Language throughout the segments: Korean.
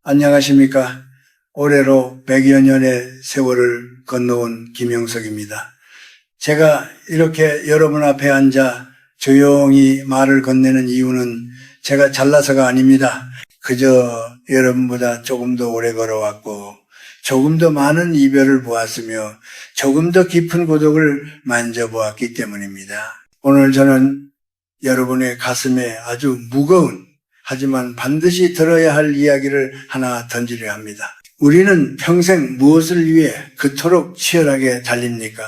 안녕하십니까. 올해로 100여 년의 세월을 건너온 김영석입니다. 제가 이렇게 여러분 앞에 앉아 조용히 말을 건네는 이유는 제가 잘나서가 아닙니다. 그저 여러분보다 조금 더 오래 걸어왔고 조금 더 많은 이별을 보았으며 조금 더 깊은 고독을 만져보았기 때문입니다. 오늘 저는 여러분의 가슴에 아주 무거운 하지만 반드시 들어야 할 이야기를 하나 던지려 합니다. 우리는 평생 무엇을 위해 그토록 치열하게 달립니까?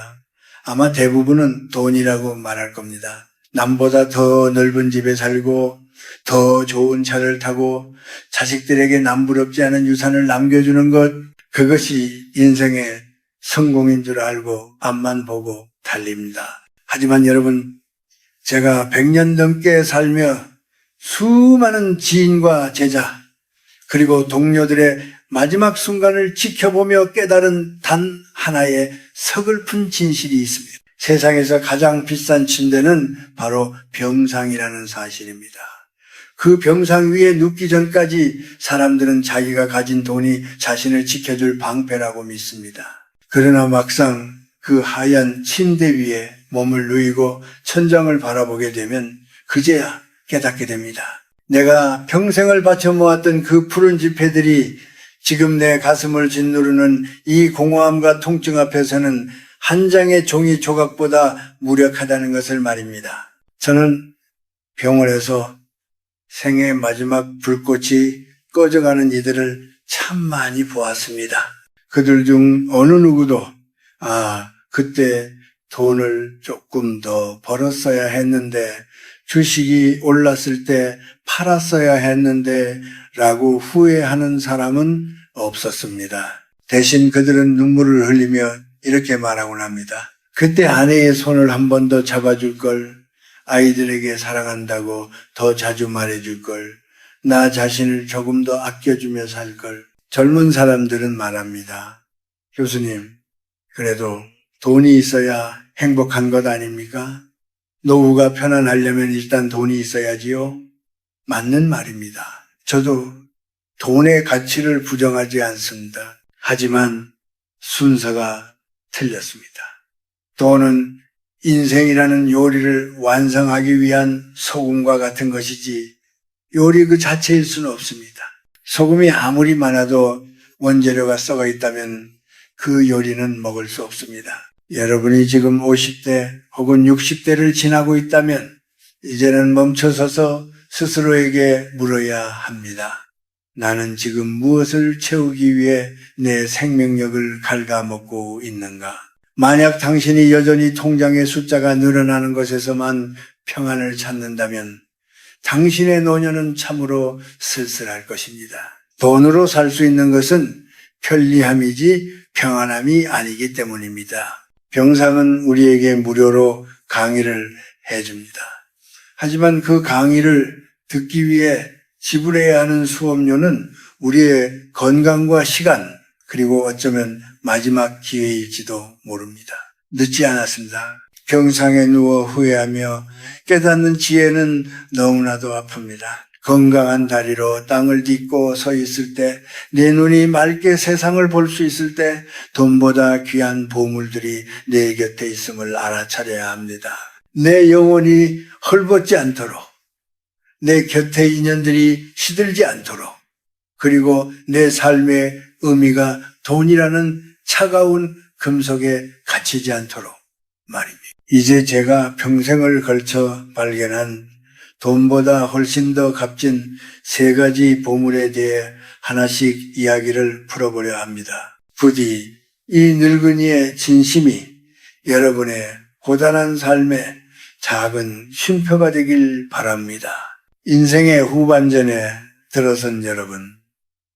아마 대부분은 돈이라고 말할 겁니다. 남보다 더 넓은 집에 살고 더 좋은 차를 타고 자식들에게 남부럽지 않은 유산을 남겨주는 것, 그것이 인생의 성공인 줄 알고 앞만 보고 달립니다. 하지만 여러분, 제가 100년 넘게 살며 수많은 지인과 제자 그리고 동료들의 마지막 순간을 지켜보며 깨달은 단 하나의 서글픈 진실이 있습니다. 세상에서 가장 비싼 침대는 바로 병상이라는 사실입니다. 그 병상 위에 눕기 전까지 사람들은 자기가 가진 돈이 자신을 지켜줄 방패라고 믿습니다. 그러나 막상 그 하얀 침대 위에 몸을 누이고 천장을 바라보게 되면 그제야 깨닫게 됩니다. 내가 평생을 바쳐 모았던 그 푸른 지폐들이 지금 내 가슴을 짓누르는 이 공허함과 통증 앞에서는 한 장의 종이 조각보다 무력하다는 것을 말입니다. 저는 병원에서 생의 마지막 불꽃이 꺼져가는 이들을 참 많이 보았습니다. 그들 중 어느 누구도 그때 돈을 조금 더 벌었어야 했는데, 주식이 올랐을 때 팔았어야 했는데 라고 후회하는 사람은 없었습니다. 대신 그들은 눈물을 흘리며 이렇게 말하곤 합니다. 그때 아내의 손을 한 번 더 잡아줄 걸, 아이들에게 사랑한다고 더 자주 말해줄 걸, 나 자신을 조금 더 아껴주며 살 걸. 젊은 사람들은 말합니다. 교수님, 그래도 돈이 있어야 행복한 것 아닙니까? 노후가 편안하려면 일단 돈이 있어야지요. 맞는 말입니다. 저도 돈의 가치를 부정하지 않습니다. 하지만 순서가 틀렸습니다. 돈은 인생이라는 요리를 완성하기 위한 소금과 같은 것이지 요리 그 자체일 수는 없습니다. 소금이 아무리 많아도 원재료가 썩어 있다면 그 요리는 먹을 수 없습니다. 여러분이 지금 50대 혹은 60대를 지나고 있다면 이제는 멈춰서서 스스로에게 물어야 합니다. 나는 지금 무엇을 채우기 위해 내 생명력을 갉아먹고 있는가? 만약 당신이 여전히 통장의 숫자가 늘어나는 것에서만 평안을 찾는다면 당신의 노년은 참으로 쓸쓸할 것입니다. 돈으로 살 수 있는 것은 편리함이지 평안함이 아니기 때문입니다. 병상은 우리에게 무료로 강의를 해줍니다. 하지만 그 강의를 듣기 위해 지불해야 하는 수업료는 우리의 건강과 시간, 그리고 어쩌면 마지막 기회일지도 모릅니다. 늦지 않았습니다. 병상에 누워 후회하며 깨닫는 지혜는 너무나도 아픕니다. 건강한 다리로 땅을 딛고 서 있을 때, 내 눈이 맑게 세상을 볼 수 있을 때 돈보다 귀한 보물들이 내 곁에 있음을 알아차려야 합니다. 내 영혼이 헐벗지 않도록, 내 곁의 인연들이 시들지 않도록, 그리고 내 삶의 의미가 돈이라는 차가운 금속에 갇히지 않도록 말입니다. 이제 제가 평생을 걸쳐 발견한 돈보다 훨씬 더 값진 3가지 보물에 대해 하나씩 이야기를 풀어보려 합니다. 부디 이 늙은이의 진심이 여러분의 고단한 삶의 작은 쉼표가 되길 바랍니다. 인생의 후반전에 들어선 여러분,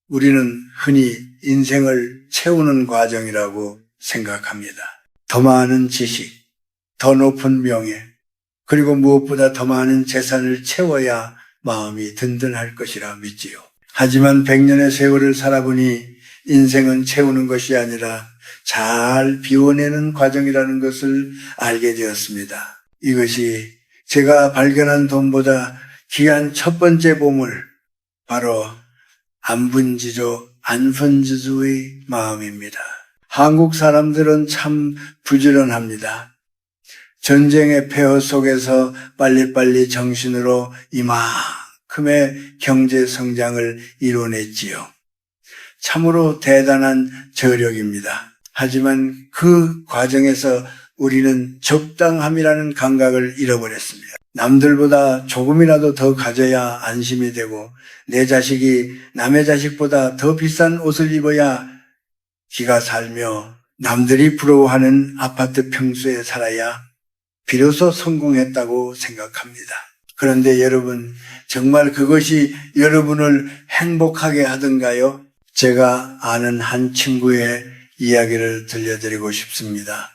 우리는 흔히 인생을 채우는 과정이라고 생각합니다. 더 많은 지식, 더 높은 명예, 그리고 무엇보다 더 많은 재산을 채워야 마음이 든든할 것이라 믿지요. 하지만 100년의 세월을 살아보니 인생은 채우는 것이 아니라 잘 비워내는 과정이라는 것을 알게 되었습니다. 이것이 제가 발견한 돈보다 귀한 첫 번째 보물, 바로 안분지조, 안분지조의 마음입니다. 한국 사람들은 참 부지런합니다. 전쟁의 폐허 속에서 빨리빨리 정신으로 이만큼의 경제 성장을 이뤄냈지요. 참으로 대단한 저력입니다. 하지만 그 과정에서 우리는 적당함이라는 감각을 잃어버렸습니다. 남들보다 조금이라도 더 가져야 안심이 되고 내 자식이 남의 자식보다 더 비싼 옷을 입어야 기가 살며 남들이 부러워하는 아파트 평수에 살아야 비로소 성공했다고 생각합니다. 그런데 여러분, 정말 그것이 여러분을 행복하게 하던가요? 제가 아는 한 친구의 이야기를 들려드리고 싶습니다.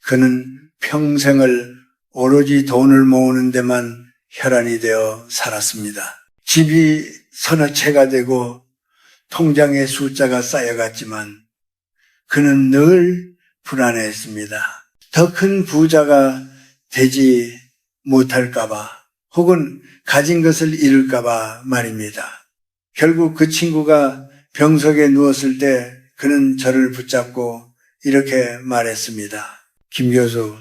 그는 평생을 오로지 돈을 모으는 데만 혈안이 되어 살았습니다. 집이 서너 채가 되고 통장에 숫자가 쌓여갔지만 그는 늘 불안해했습니다. 더 큰 부자가 되지 못할까봐 혹은 가진 것을 잃을까봐 말입니다. 결국 그 친구가 병석에 누웠을 때 그는 저를 붙잡고 이렇게 말했습니다. 김 교수,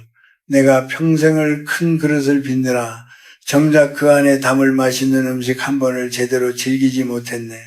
내가 평생을 큰 그릇을 빚느라 정작 그 안에 담을 맛있는 음식 한 번을 제대로 즐기지 못했네.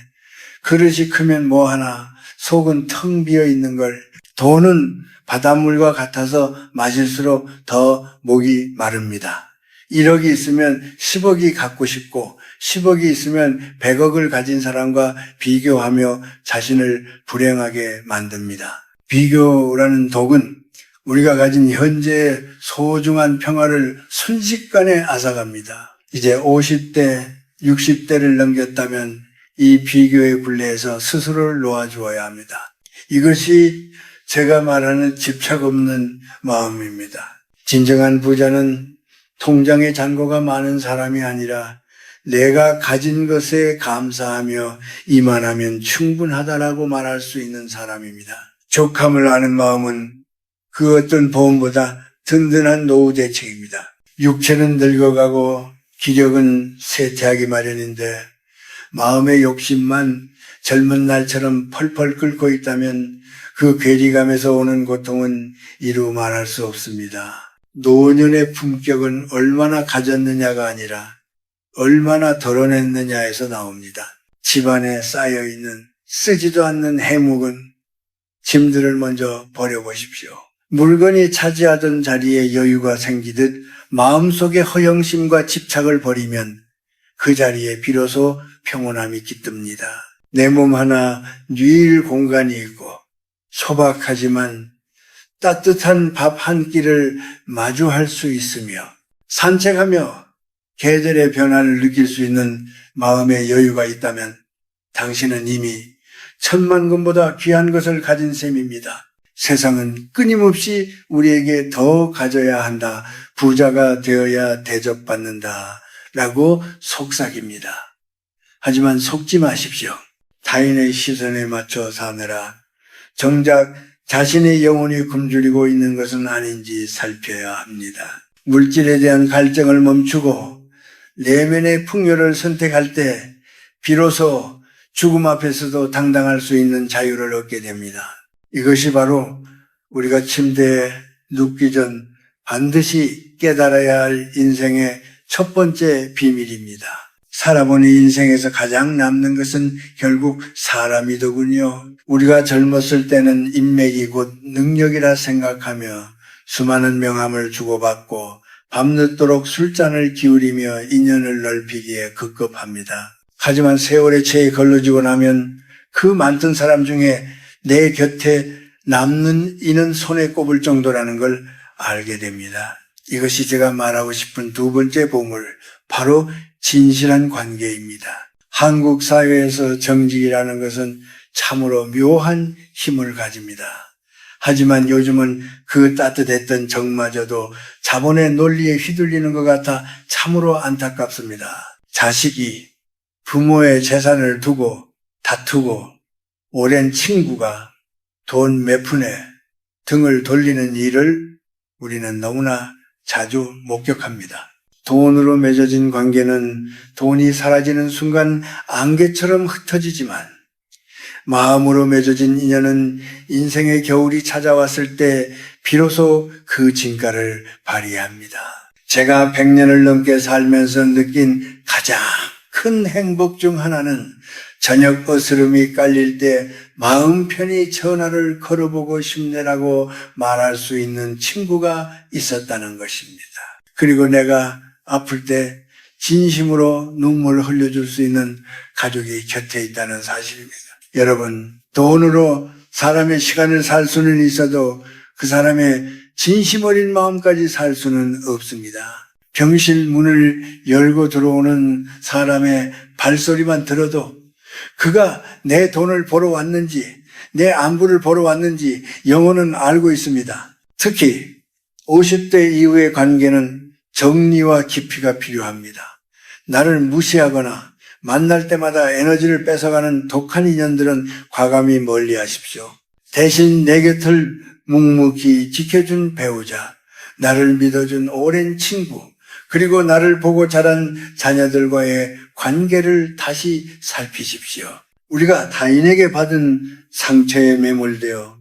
그릇이 크면 뭐하나 속은 텅 비어 있는 걸. 돈은 바닷물과 같아서 마실수록 더 목이 마릅니다. 1억이 있으면 10억이 갖고 싶고 10억이 있으면 100억을 가진 사람과 비교하며 자신을 불행하게 만듭니다. 비교라는 독은 우리가 가진 현재의 소중한 평화를 순식간에 앗아갑니다. 이제 50대, 60대를 넘겼다면 이 비교의 굴레에서 스스로를 놓아주어야 합니다. 이것이 제가 말하는 집착 없는 마음입니다. 진정한 부자는 통장에 잔고가 많은 사람이 아니라 내가 가진 것에 감사하며 이만하면 충분하다라고 말할 수 있는 사람입니다. 족함을 아는 마음은 그 어떤 보험보다 든든한 노후 대책입니다. 육체는 늙어가고 기력은 쇠퇴하기 마련인데 마음의 욕심만 젊은 날처럼 펄펄 끓고 있다면 그 괴리감에서 오는 고통은 이루 말할 수 없습니다. 노년의 품격은 얼마나 가졌느냐가 아니라 얼마나 덜어냈느냐에서 나옵니다. 집안에 쌓여있는 쓰지도 않는 해묵은 짐들을 먼저 버려보십시오. 물건이 차지하던 자리에 여유가 생기듯 마음속의 허영심과 집착을 버리면 그 자리에 비로소 평온함이 깃듭니다. 내 몸 하나 누일 공간이 있고 소박하지만 따뜻한 밥 한 끼를 마주할 수 있으며 산책하며 계절의 변화를 느낄 수 있는 마음의 여유가 있다면 당신은 이미 천만금보다 귀한 것을 가진 셈입니다. 세상은 끊임없이 우리에게 더 가져야 한다, 부자가 되어야 대접받는다 라고 속삭입니다. 하지만 속지 마십시오. 타인의 시선에 맞춰 사느라 정작 자신의 영혼이 굶주리고 있는 것은 아닌지 살펴야 합니다. 물질에 대한 갈증을 멈추고 내면의 풍요를 선택할 때 비로소 죽음 앞에서도 당당할 수 있는 자유를 얻게 됩니다. 이것이 바로 우리가 침대에 눕기 전 반드시 깨달아야 할 인생의 첫 번째 비밀입니다. 살아보니 인생에서 가장 남는 것은 결국 사람이더군요. 우리가 젊었을 때는 인맥이 곧 능력이라 생각하며 수많은 명함을 주고받고 밤늦도록 술잔을 기울이며 인연을 넓히기에 급급합니다. 하지만 세월의 체에 걸러지고 나면 그 많던 사람 중에 내 곁에 남는 이는 손에 꼽을 정도라는 걸 알게 됩니다. 이것이 제가 말하고 싶은 두 번째 보물, 바로 진실한 관계입니다. 한국 사회에서 정직이라는 것은 참으로 묘한 힘을 가집니다. 하지만 요즘은 그 따뜻했던 정마저도 자본의 논리에 휘둘리는 것 같아 참으로 안타깝습니다. 자식이 부모의 재산을 두고 다투고 오랜 친구가 돈 몇 푼에 등을 돌리는 일을 우리는 너무나 자주 목격합니다. 돈으로 맺어진 관계는 돈이 사라지는 순간 안개처럼 흩어지지만 마음으로 맺어진 인연은 인생의 겨울이 찾아왔을 때 비로소 그 진가를 발휘합니다. 제가 100년을 넘게 살면서 느낀 가장 큰 행복 중 하나는 저녁 어스름이 깔릴 때 마음 편히 전화를 걸어보고 싶네라고 말할 수 있는 친구가 있었다는 것입니다. 그리고 내가 아플 때 진심으로 눈물을 흘려줄 수 있는 가족이 곁에 있다는 사실입니다. 여러분, 돈으로 사람의 시간을 살 수는 있어도 그 사람의 진심 어린 마음까지 살 수는 없습니다. 병실 문을 열고 들어오는 사람의 발소리만 들어도 그가 내 돈을 보러 왔는지 내 안부를 보러 왔는지 영혼은 알고 있습니다. 특히 50대 이후의 관계는 정리와 깊이가 필요합니다. 나를 무시하거나 만날 때마다 에너지를 뺏어가는 독한 인연들은 과감히 멀리 하십시오. 대신 내 곁을 묵묵히 지켜준 배우자, 나를 믿어준 오랜 친구, 그리고 나를 보고 자란 자녀들과의 관계를 다시 살피십시오. 우리가 타인에게 받은 상처에 매몰되어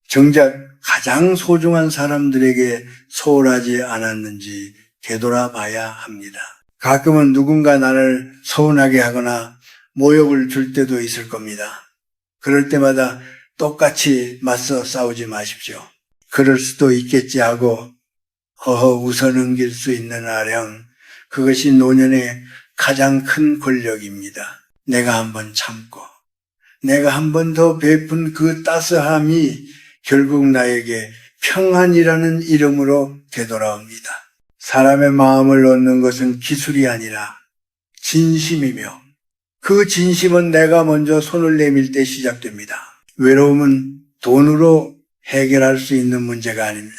정작 가장 소중한 사람들에게 소홀하지 않았는지 되돌아봐야 합니다. 가끔은 누군가 나를 서운하게 하거나 모욕을 줄 때도 있을 겁니다. 그럴 때마다 똑같이 맞서 싸우지 마십시오. 그럴 수도 있겠지 하고 허허 웃어 넘길 수 있는 아령, 그것이 노년의 가장 큰 권력입니다. 내가 한번 참고 내가 한 번 더 베푼 그 따스함이 결국 나에게 평안이라는 이름으로 되돌아옵니다. 사람의 마음을 얻는 것은 기술이 아니라 진심이며 그 진심은 내가 먼저 손을 내밀 때 시작됩니다. 외로움은 돈으로 해결할 수 있는 문제가 아닙니다.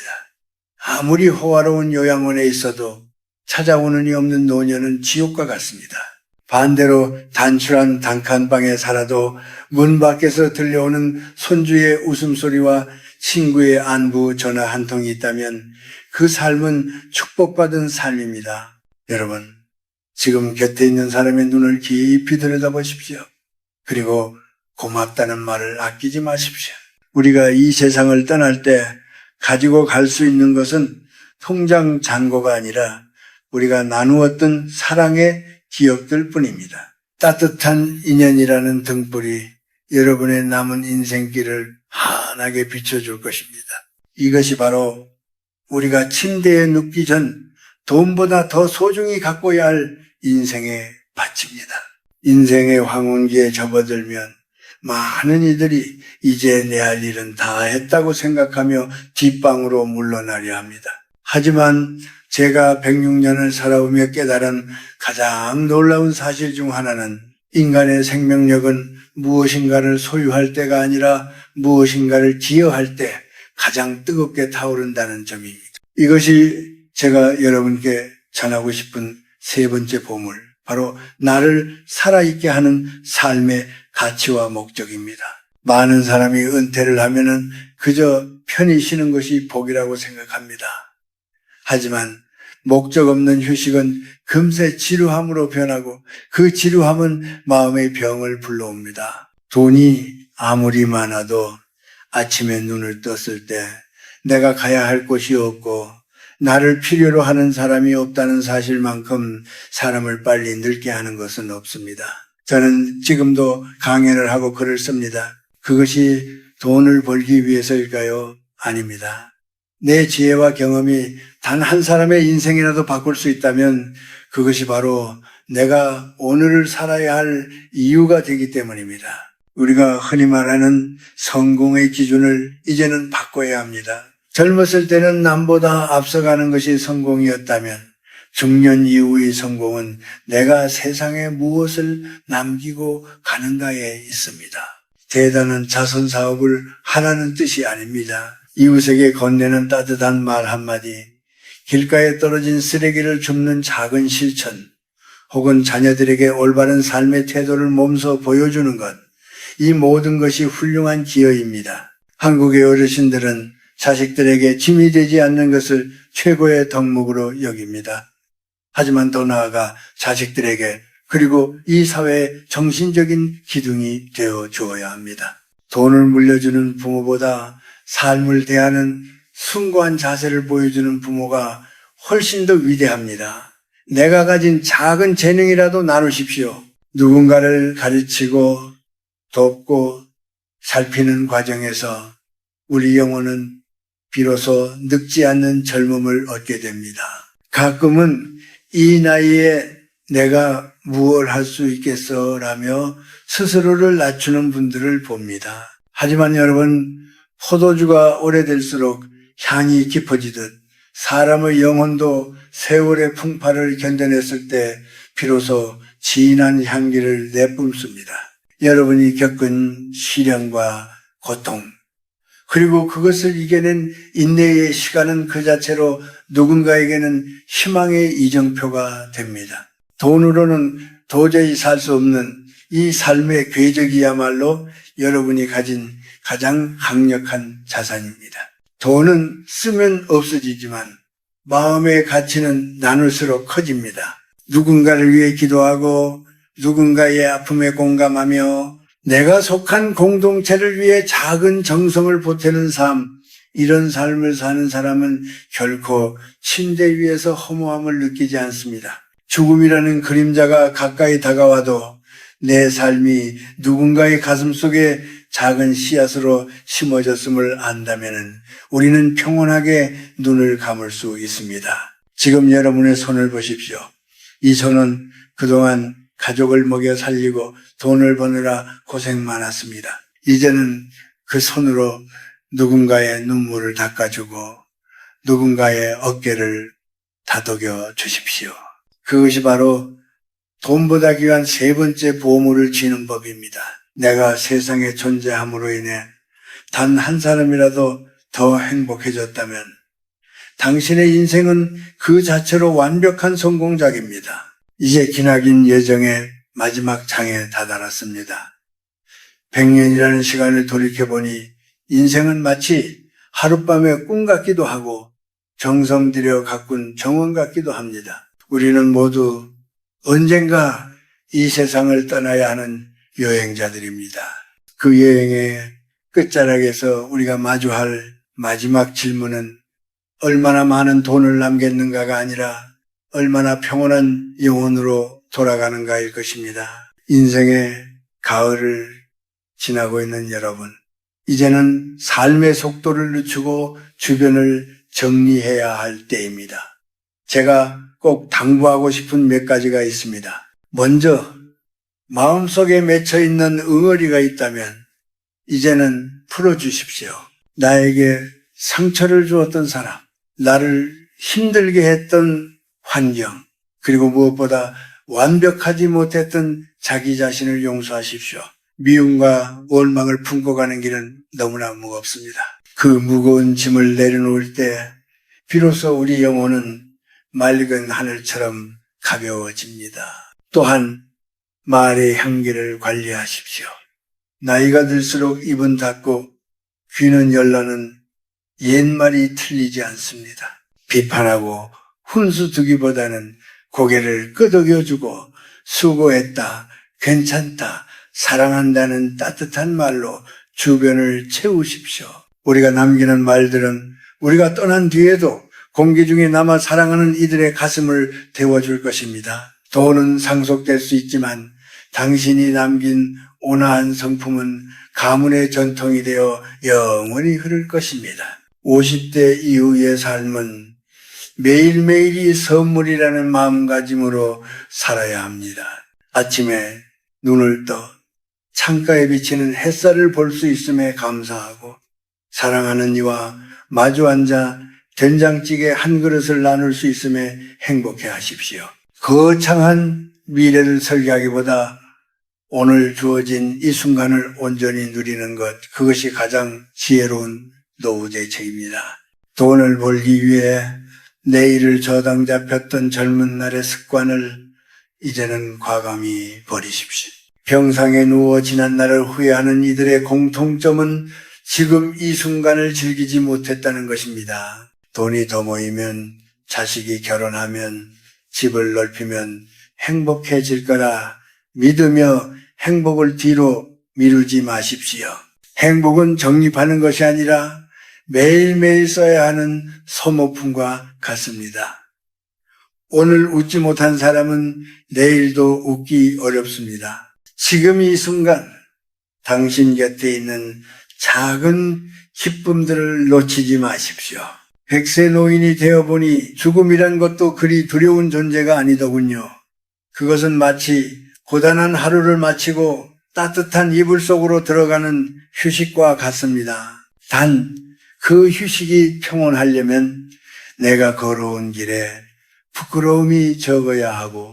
아무리 호화로운 요양원에 있어도 찾아오는 이 없는 노년은 지옥과 같습니다. 반대로 단출한 단칸방에 살아도 문 밖에서 들려오는 손주의 웃음소리와 친구의 안부 전화 한 통이 있다면 그 삶은 축복받은 삶입니다. 여러분, 지금 곁에 있는 사람의 눈을 깊이 들여다보십시오. 그리고 고맙다는 말을 아끼지 마십시오. 우리가 이 세상을 떠날 때 가지고 갈 수 있는 것은 통장 잔고가 아니라 우리가 나누었던 사랑의 기억들 뿐입니다. 따뜻한 인연이라는 등불이 여러분의 남은 인생길을 환하게 비춰줄 것입니다. 이것이 바로 우리가 침대에 눕기 전 돈보다 더 소중히 가꿔야 할 인생의 밭입니다. 인생의 황혼기에 접어들면 많은 이들이 이제 내 할 일은 다 했다고 생각하며 뒷방으로 물러나려 합니다. 하지만 제가 106년을 살아오며 깨달은 가장 놀라운 사실 중 하나는 인간의 생명력은 무엇인가를 소유할 때가 아니라 무엇인가를 기여할 때 가장 뜨겁게 타오른다는 점입니다. 이것이 제가 여러분께 전하고 싶은 세 번째 보물, 바로 나를 살아있게 하는 삶의 가치와 목적입니다. 많은 사람이 은퇴를 하면은 그저 편히 쉬는 것이 복이라고 생각합니다. 하지만 목적 없는 휴식은 금세 지루함으로 변하고 그 지루함은 마음의 병을 불러옵니다. 돈이 아무리 많아도 아침에 눈을 떴을 때 내가 가야 할 곳이 없고 나를 필요로 하는 사람이 없다는 사실만큼 사람을 빨리 늙게 하는 것은 없습니다. 저는 지금도 강연을 하고 글을 씁니다. 그것이 돈을 벌기 위해서일까요? 아닙니다. 내 지혜와 경험이 단 한 사람의 인생이라도 바꿀 수 있다면 그것이 바로 내가 오늘을 살아야 할 이유가 되기 때문입니다. 우리가 흔히 말하는 성공의 기준을 이제는 바꿔야 합니다. 젊었을 때는 남보다 앞서가는 것이 성공이었다면 중년 이후의 성공은 내가 세상에 무엇을 남기고 가는가에 있습니다. 대단한 자선 사업을 하라는 뜻이 아닙니다. 이웃에게 건네는 따뜻한 말 한마디, 길가에 떨어진 쓰레기를 줍는 작은 실천, 혹은 자녀들에게 올바른 삶의 태도를 몸소 보여주는 것, 이 모든 것이 훌륭한 기여입니다. 한국의 어르신들은 자식들에게 짐이 되지 않는 것을 최고의 덕목으로 여깁니다. 하지만 더 나아가 자식들에게 그리고 이 사회의 정신적인 기둥이 되어 주어야 합니다. 돈을 물려주는 부모보다 삶을 대하는 숭고한 자세를 보여주는 부모가 훨씬 더 위대합니다. 내가 가진 작은 재능이라도 나누십시오. 누군가를 가르치고 돕고 살피는 과정에서 우리 영혼은 비로소 늙지 않는 젊음을 얻게 됩니다. 가끔은 이 나이에 내가 무엇을 할 수 있겠어 라며 스스로를 낮추는 분들을 봅니다. 하지만 여러분, 포도주가 오래될수록 향이 깊어지듯 사람의 영혼도 세월의 풍파를 견뎌냈을 때 비로소 진한 향기를 내뿜습니다. 여러분이 겪은 시련과 고통, 그리고 그것을 이겨낸 인내의 시간은 그 자체로 누군가에게는 희망의 이정표가 됩니다. 돈으로는 도저히 살 수 없는 이 삶의 궤적이야말로 여러분이 가진 가장 강력한 자산입니다. 돈은 쓰면 없어지지만 마음의 가치는 나눌수록 커집니다. 누군가를 위해 기도하고 누군가의 아픔에 공감하며 내가 속한 공동체를 위해 작은 정성을 보태는 삶, 이런 삶을 사는 사람은 결코 침대 위에서 허무함을 느끼지 않습니다. 죽음이라는 그림자가 가까이 다가와도 내 삶이 누군가의 가슴 속에 작은 씨앗으로 심어졌음을 안다면 우리는 평온하게 눈을 감을 수 있습니다. 지금 여러분의 손을 보십시오. 이 손은 그동안 가족을 먹여 살리고 돈을 버느라 고생 많았습니다. 이제는 그 손으로 누군가의 눈물을 닦아주고 누군가의 어깨를 다독여 주십시오. 그것이 바로 돈보다 귀한 세 번째 보물을 지는 법입니다. 내가 세상에 존재함으로 인해 단 한 사람이라도 더 행복해졌다면 당신의 인생은 그 자체로 완벽한 성공작입니다. 이제 기나긴 여정의 마지막 장에 다다랐습니다. 100년이라는 시간을 돌이켜보니 인생은 마치 하룻밤의 꿈 같기도 하고 정성 들여 가꾼 정원 같기도 합니다. 우리는 모두 언젠가 이 세상을 떠나야 하는 여행자들입니다. 그 여행의 끝자락에서 우리가 마주할 마지막 질문은 얼마나 많은 돈을 남겼는가가 아니라 얼마나 평온한 영혼으로 돌아가는가일 것입니다. 인생의 가을을 지나고 있는 여러분, 이제는 삶의 속도를 늦추고 주변을 정리해야 할 때입니다. 제가 꼭 당부하고 싶은 몇 가지가 있습니다. 먼저 마음속에 맺혀있는 응어리가 있다면 이제는 풀어주십시오. 나에게 상처를 주었던 사람, 나를 힘들게 했던 환경, 그리고 무엇보다 완벽하지 못했던 자기 자신을 용서하십시오. 미움과 원망을 품고 가는 길은 너무나 무겁습니다. 그 무거운 짐을 내려놓을 때 비로소 우리 영혼은 맑은 하늘처럼 가벼워집니다. 또한 말의 향기를 관리하십시오. 나이가 들수록 입은 닫고 귀는 열라는 옛말이 틀리지 않습니다. 비판하고 훈수 두기보다는 고개를 끄덕여주고 수고했다, 괜찮다, 사랑한다는 따뜻한 말로 주변을 채우십시오. 우리가 남기는 말들은 우리가 떠난 뒤에도 공기 중에 남아 사랑하는 이들의 가슴을 데워줄 것입니다. 돈은 상속될 수 있지만 당신이 남긴 온화한 성품은 가문의 전통이 되어 영원히 흐를 것입니다. 50대 이후의 삶은 매일매일이 선물이라는 마음가짐으로 살아야 합니다. 아침에 눈을 떠 창가에 비치는 햇살을 볼 수 있음에 감사하고 사랑하는 이와 마주 앉아 된장찌개 한 그릇을 나눌 수 있음에 행복해 하십시오. 거창한 미래를 설계하기보다 오늘 주어진 이 순간을 온전히 누리는 것, 그것이 가장 지혜로운 노후 대책입니다. 돈을 벌기 위해 내일을 저당 잡혔던 젊은 날의 습관을 이제는 과감히 버리십시오. 병상에 누워 지난 날을 후회하는 이들의 공통점은 지금 이 순간을 즐기지 못했다는 것입니다. 돈이 더 모이면, 자식이 결혼하면, 집을 넓히면 행복해질 거라 믿으며 행복을 뒤로 미루지 마십시오. 행복은 적립하는 것이 아니라 매일매일 써야 하는 소모품과 같습니다. 오늘 웃지 못한 사람은 내일도 웃기 어렵습니다. 지금 이 순간 당신 곁에 있는 작은 기쁨들을 놓치지 마십시오. 100세 노인이 되어보니 죽음이란 것도 그리 두려운 존재가 아니더군요. 그것은 마치 고단한 하루를 마치고 따뜻한 이불 속으로 들어가는 휴식과 같습니다. 단 그 휴식이 평온하려면 내가 걸어온 길에 부끄러움이 적어야 하고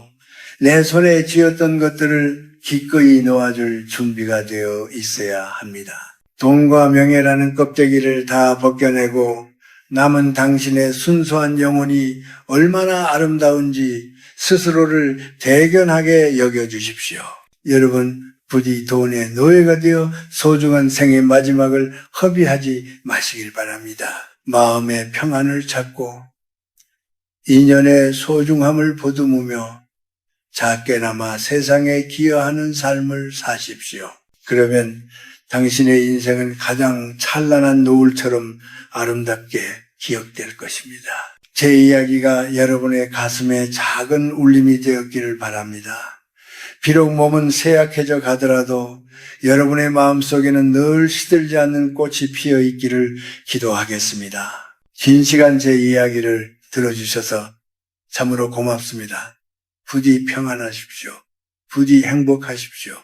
내 손에 쥐었던 것들을 기꺼이 놓아줄 준비가 되어 있어야 합니다. 돈과 명예라는 껍데기를 다 벗겨내고 남은 당신의 순수한 영혼이 얼마나 아름다운지 스스로를 대견하게 여겨주십시오. 여러분, 부디 돈의 노예가 되어 소중한 생의 마지막을 허비하지 마시길 바랍니다. 마음의 평안을 찾고 인연의 소중함을 보듬으며 작게나마 세상에 기여하는 삶을 사십시오. 그러면 당신의 인생은 가장 찬란한 노을처럼 아름답게 기억될 것입니다. 제 이야기가 여러분의 가슴에 작은 울림이 되었기를 바랍니다. 비록 몸은 쇠약해져 가더라도 여러분의 마음속에는 늘 시들지 않는 꽃이 피어 있기를 기도하겠습니다. 긴 시간 제 이야기를 들어주셔서 참으로 고맙습니다. 부디 평안하십시오. 부디 행복하십시오.